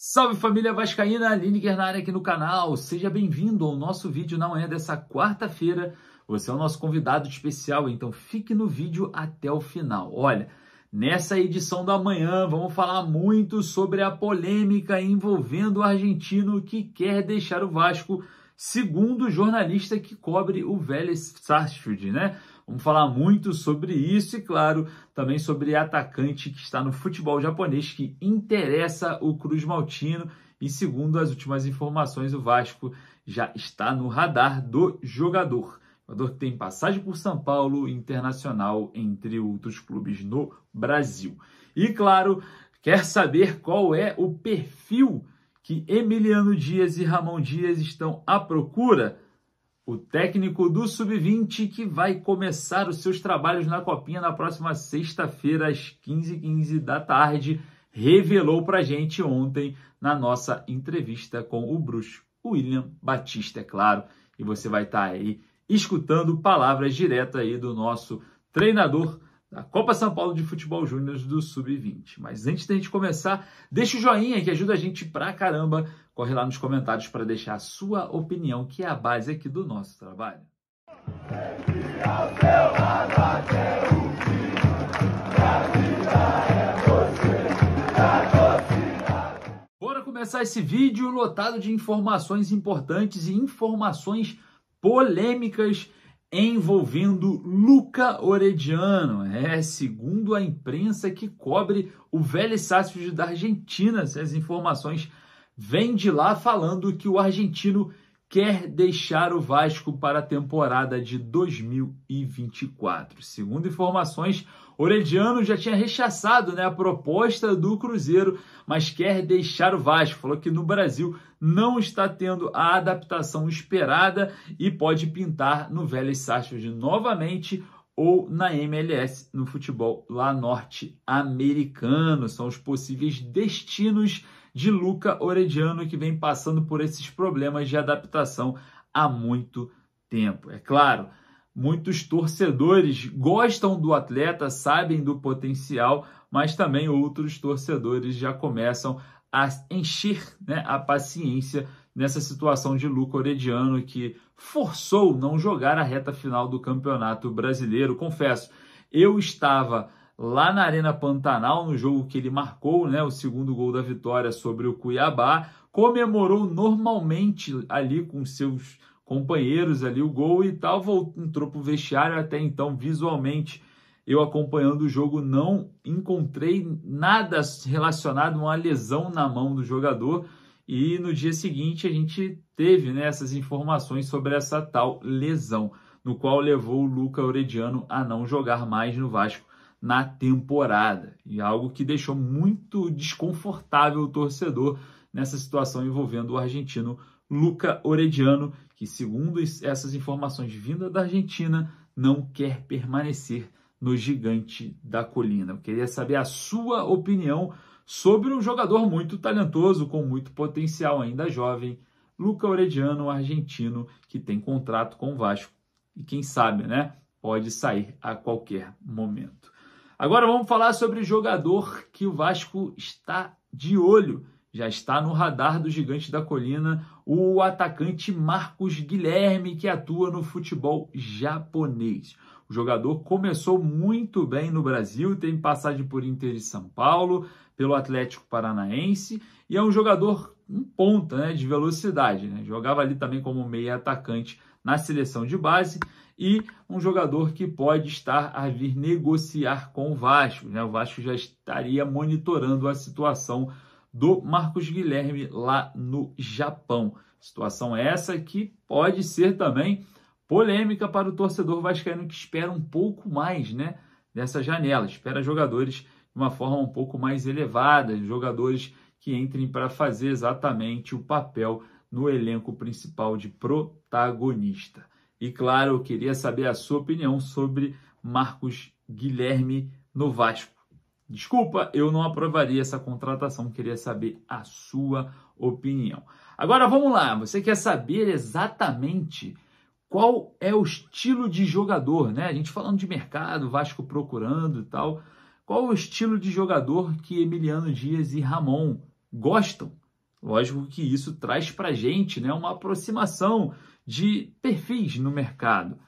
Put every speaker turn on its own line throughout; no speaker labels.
Salve família vascaína, Lineker na área aqui no canal. Seja bem-vindo ao nosso vídeo na manhã dessa quarta-feira. Você é o nosso convidado especial, então fique no vídeo até o final. Olha, nessa edição da manhã vamos falar muito sobre a polêmica envolvendo o argentino que quer deixar o Vasco, segundo o jornalista que cobre o Vélez Sarsfield, né? Vamos falar muito sobre isso e, claro, também sobre atacante que está no futebol japonês que interessa o Cruz Maltino e, segundo as últimas informações, o Vasco já está no radar do jogador. Jogador que tem passagem por São Paulo, Internacional, entre outros clubes no Brasil. E, claro, quer saber qual é o perfil que Emiliano Dias e Ramon Dias estão à procura? O técnico do Sub-20 que vai começar os seus trabalhos na Copinha na próxima sexta-feira, às 15h15 da tarde, revelou para a gente ontem na nossa entrevista com o bruxo William Batista, é claro. E você vai estar aí escutando palavras diretas aí do nosso treinador da Copa São Paulo de Futebol Júnior do Sub-20. Mas antes da gente começar, deixa o joinha que ajuda a gente pra caramba. Corre lá nos comentários para deixar a sua opinião, que é a base aqui do nosso trabalho. Bora começar esse vídeo lotado de informações importantes e informações polêmicas envolvendo Luca Orediano. Segundo a imprensa que cobre o Vélez Sarsfield da Argentina, essas informações vêm de lá falando que o argentino quer deixar o Vasco para a temporada de 2024. Segundo informações, Orediano já tinha rechaçado, a proposta do Cruzeiro, mas quer deixar o Vasco. Falou que no Brasil não está tendo a adaptação esperada e pode pintar no Vélez Sarsfield novamente ou na MLS, no futebol lá norte-americano. São os possíveis destinos de Luca Orediano, que vem passando por esses problemas de adaptação há muito tempo. É claro, muitos torcedores gostam do atleta, sabem do potencial, mas também outros torcedores já começam a encher a paciência nessa situação de Luca Orediano, que forçou não jogar a reta final do Campeonato Brasileiro. Confesso, eu estava lá na Arena Pantanal, no jogo que ele marcou, o segundo gol da vitória sobre o Cuiabá, comemorou normalmente ali com seus companheiros ali o gol e tal, entrou para o vestiário. Até então, visualmente, eu acompanhando o jogo, não encontrei nada relacionado a uma lesão na mão do jogador. E no dia seguinte a gente teve essas informações sobre essa tal lesão, no qual levou o Luca Orediano a não jogar mais no Vasco na temporada. E algo que deixou muito desconfortável o torcedor nessa situação envolvendo o argentino Luca Orediano, que, segundo essas informações vindas da Argentina, não quer permanecer no Gigante da Colina. Eu queria saber a sua opinião sobre um jogador muito talentoso, com muito potencial, ainda jovem, Luca Orediano, argentino, que tem contrato com o Vasco e quem sabe, pode sair a qualquer momento. Agora vamos falar sobre o jogador que o Vasco está de olho, já está no radar do Gigante da Colina, o atacante Marcos Guilherme, que atua no futebol japonês. O jogador começou muito bem no Brasil, tem passagem por Inter de São Paulo, pelo Atlético Paranaense, e é um jogador ponta, de velocidade, Jogava ali também como meia atacante na seleção de base, e um jogador que pode estar a vir negociar com o Vasco. O Vasco já estaria monitorando a situação do Marcos Guilherme lá no Japão. Situação essa que pode ser também polêmica para o torcedor vascaíno, que espera um pouco mais dessa janela. Espera jogadores de uma forma um pouco mais elevada, jogadores que entrem para fazer exatamente o papel no elenco principal de protagonista. E claro, eu queria saber a sua opinião sobre Marcos Guilherme no Vasco. Desculpa, eu não aprovaria essa contratação, queria saber a sua opinião. Agora vamos lá, você quer saber exatamente qual é o estilo de jogador, A gente falando de mercado, Vasco procurando e tal. Qual é o estilo de jogador que Emiliano Dias e Ramon gostam Lógico que isso traz para a gente, né, uma aproximação de perfis no mercado.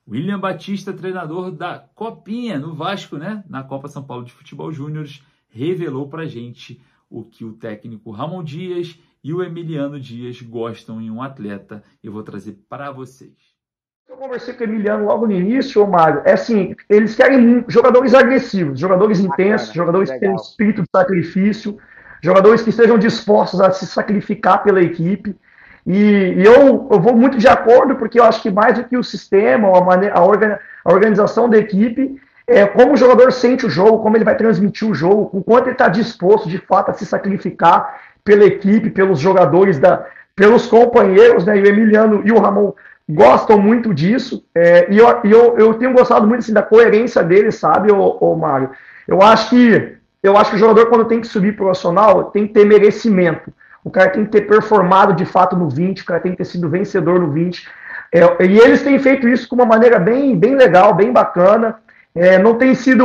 William Batista, treinador da Copinha no Vasco, né, na Copa São Paulo de Futebol Júniores, revelou para a gente o que o técnico Ramon Dias e o Emiliano Dias gostam em um atleta. Eu vou trazer para vocês.
Eu conversei com o Emiliano logo no início, Mário. É assim, eles querem jogadores agressivos, jogadores intensos, jogadores que tenham espírito de sacrifício, jogadores que estejam dispostos a se sacrificar pela equipe. E eu vou muito de acordo, porque eu acho que mais do que o sistema, a organização da equipe, é como o jogador sente o jogo, como ele vai transmitir o jogo, com quanto ele está disposto, de fato, a se sacrificar pela equipe, pelos jogadores, pelos companheiros, né? E o Emiliano e o Ramon gostam muito disso, e eu tenho gostado muito assim, da coerência deles, sabe, ô Mário? Eu acho que o jogador, quando tem que subir profissional, tem que ter merecimento. O cara tem que ter performado de fato no 20, o cara tem que ter sido vencedor no 20. E eles têm feito isso com uma maneira bem legal, bem bacana. Não tem sido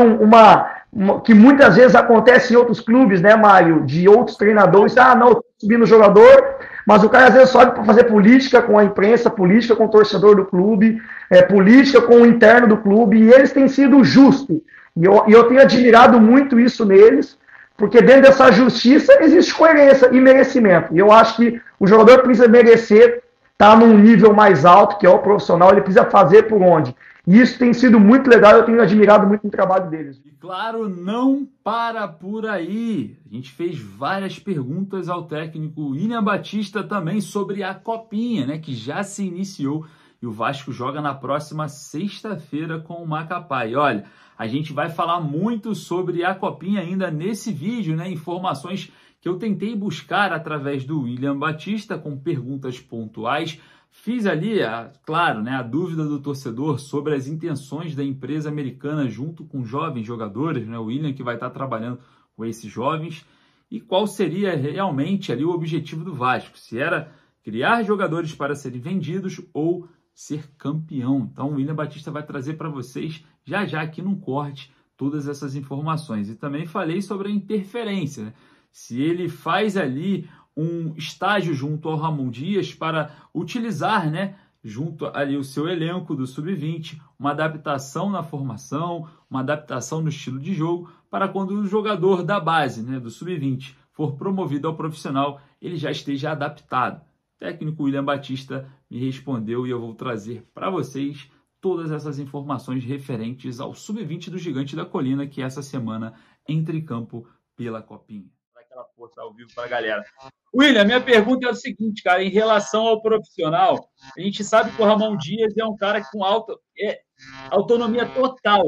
que muitas vezes acontece em outros clubes, né, Mário? De outros treinadores, não, eu tô subindo o jogador, mas o cara às vezes sobe para fazer política com a imprensa, política com o torcedor do clube, política com o interno do clube, e eles têm sido justos. E eu tenho admirado muito isso neles, porque dentro dessa justiça existe coerência e merecimento. E eu acho que o jogador precisa merecer estar num nível mais alto, que é o profissional, ele precisa fazer por onde. E isso tem sido muito legal, eu tenho admirado muito o trabalho deles.
E claro, não para por aí. A gente fez várias perguntas ao técnico William Batista também sobre a Copinha, né, que já se iniciou e o Vasco joga na próxima sexta-feira com o Macapá. E olha, a gente vai falar muito sobre a Copinha ainda nesse vídeo, né, informações que eu tentei buscar através do William Batista com perguntas pontuais. Fiz ali, claro, né, a dúvida do torcedor sobre as intenções da empresa americana junto com jovens jogadores, né, o William que vai estar trabalhando com esses jovens, e qual seria realmente ali o objetivo do Vasco, se era criar jogadores para serem vendidos ou ser campeão. Então o William Batista vai trazer para vocês já aqui num corte todas essas informações. E também falei sobre a interferência, né? Se ele faz ali um estágio junto ao Ramon Dias para utilizar, né, junto ali o seu elenco do Sub-20, uma adaptação na formação, uma adaptação no estilo de jogo, para quando o jogador da base, né, do Sub-20, for promovido ao profissional, ele já esteja adaptado. O técnico William Batista me respondeu e eu vou trazer para vocês todas essas informações referentes ao Sub-20 do Gigante da Colina, que essa semana entra em campo pela Copinha. Aquela força ao vivo para a galera. William, minha pergunta é o seguinte, cara, em relação ao profissional, a gente sabe que o Ramon Dias é um cara com alta autonomia total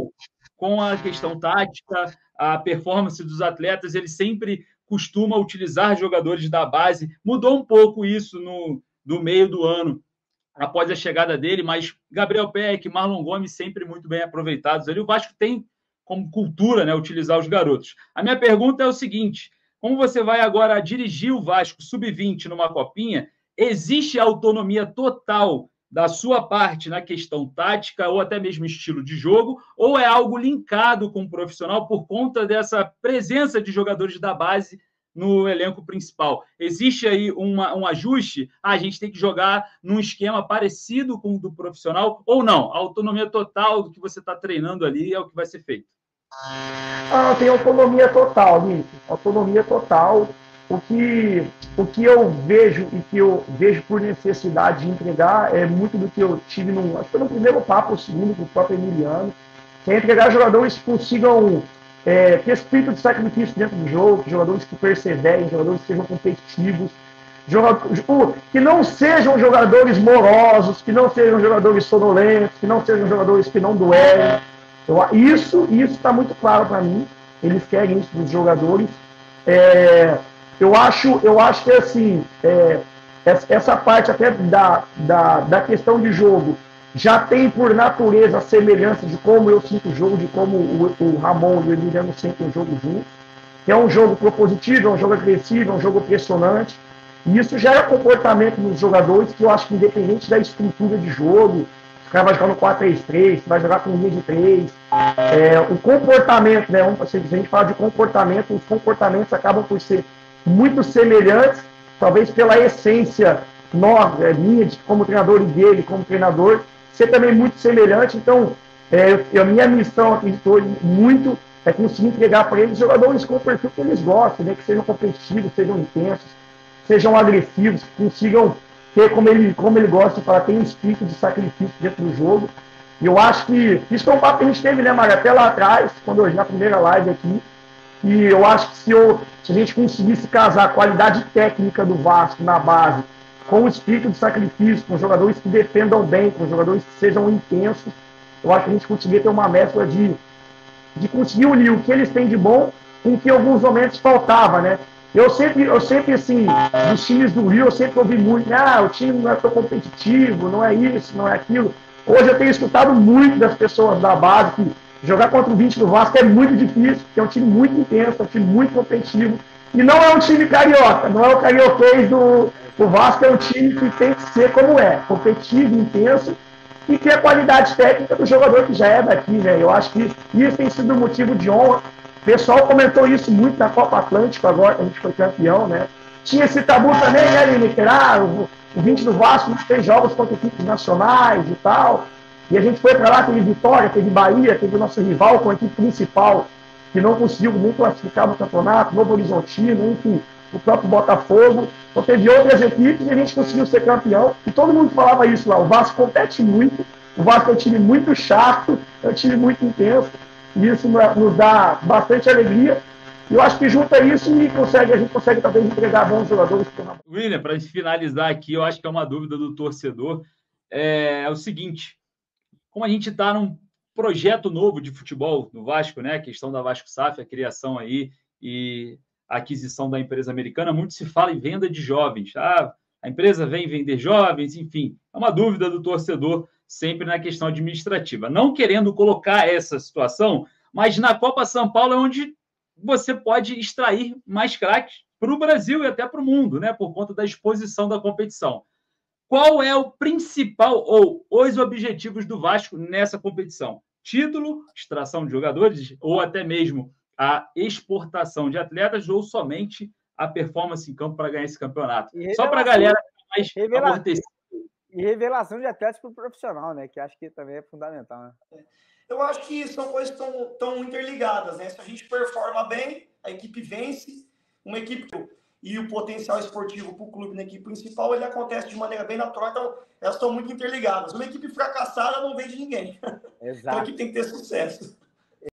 com a questão tática, a performance dos atletas, ele sempre costuma utilizar jogadores da base, mudou um pouco isso no meio do ano, após a chegada dele, mas Gabriel Peck, Marlon Gomes sempre muito bem aproveitados ali, o Vasco tem como cultura, né, utilizar os garotos. A minha pergunta é o seguinte, como você vai agora dirigir o Vasco Sub-20 numa Copinha, existe autonomia total da sua parte na questão tática ou até mesmo estilo de jogo, ou é algo linkado com o profissional por conta dessa presença de jogadores da base no elenco principal? Existe aí um ajuste? A gente tem que jogar num esquema parecido com o do profissional ou não? A autonomia total do que você está treinando ali é o que vai ser feito.
Tem autonomia total, Nico. Autonomia total. O que eu vejo e que eu vejo por necessidade de entregar é muito do que eu tive acho que foi no primeiro papo, o segundo, com o próprio Emiliano, que é entregar jogadores que consigam ter espírito de sacrifício dentro do jogo, jogadores que perseverem, jogadores que sejam competitivos, que não sejam jogadores morosos, que não sejam jogadores sonolentos, que não sejam jogadores que não duelem. Isso está muito claro para mim. Eles querem isso dos jogadores. Eu acho que assim, essa parte até da questão de jogo já tem por natureza a semelhança de como eu sinto o jogo, de como o Ramon e o Emiliano sentem o jogo juntos. É um jogo propositivo, é um jogo agressivo, é um jogo pressionante. E isso já é comportamento dos jogadores que eu acho que independente da estrutura de jogo, o cara vai jogar no 4-3-3, vai jogar com linha de 3. O comportamento, né? Se a gente fala de comportamento, os comportamentos acabam por ser muito semelhantes talvez pela essência minha como treinador e dele como treinador, ser também muito semelhante. Então, a minha missão, acredito muito, é conseguir entregar para eles jogadores com o perfil que eles gostam, né? Que sejam competitivos, sejam intensos, sejam agressivos, que consigam ter, como ele gosta de falar, tem um espírito de sacrifício dentro do jogo. E eu acho que isso foi um papo que a gente teve, né, Mário, até lá atrás, na primeira live aqui. E eu acho que se a gente conseguisse casar a qualidade técnica do Vasco na base com o espírito de sacrifício, com jogadores que defendam bem, com jogadores que sejam intensos, eu acho que a gente conseguiria ter uma mescla de conseguir unir o que eles têm de bom com o que em alguns momentos faltava, né? Eu sempre assim, dos times do Rio, eu sempre ouvi muito, o time não é tão competitivo, não é isso, não é aquilo. Hoje eu tenho escutado muito das pessoas da base que jogar contra o 20 do Vasco é muito difícil, porque é um time muito intenso, é um time muito competitivo. E não é um time carioca, não é o carioquês do Vasco, é um time que tem que ser como é, competitivo, intenso, e ter a qualidade técnica do jogador que já é daqui, né? Eu acho que isso tem sido um motivo de honra. O pessoal comentou isso muito na Copa Atlântico, agora que a gente foi campeão, né? Tinha esse tabu também, né, Lineker? O 20 do Vasco fez jogos contra equipes nacionais e tal. E a gente foi para lá, teve Vitória, teve Bahia, teve o nosso rival com a equipe principal, que não conseguiu nem classificar no campeonato, Novo Horizontino, enfim, o próprio Botafogo. Então teve outras equipes e a gente conseguiu ser campeão. E todo mundo falava isso lá, o Vasco compete muito, o Vasco é um time muito chato, é um time muito intenso, e isso nos dá bastante alegria. E eu acho que junta isso e a gente consegue talvez entregar bons jogadores.
William, para finalizar aqui, eu acho que é uma dúvida do torcedor, é o seguinte, como a gente está num projeto novo de futebol no Vasco, né? A questão da Vasco SAF, a criação aí e a aquisição da empresa americana, muito se fala em venda de jovens. A empresa vem vender jovens, enfim, é uma dúvida do torcedor sempre na questão administrativa. Não querendo colocar essa situação, mas na Copa São Paulo é onde você pode extrair mais craques para o Brasil e até para o mundo, né? Por conta da exposição da competição. Qual é o principal ou os objetivos do Vasco nessa competição? Título, extração de jogadores ou até mesmo a exportação de atletas ou somente a performance em campo para ganhar esse campeonato? Só para a galera mais amortecida.
E revelação de atletas para o profissional, né? Que acho que também é fundamental, né?
Eu acho que são coisas que estão interligadas, né? Se a gente performa bem, a equipe vence, uma equipe e o potencial esportivo para o clube na equipe principal, ele acontece de maneira bem natural, então elas estão muito interligadas. Uma equipe fracassada não vende ninguém.
Exato.
Então a equipe tem que ter sucesso.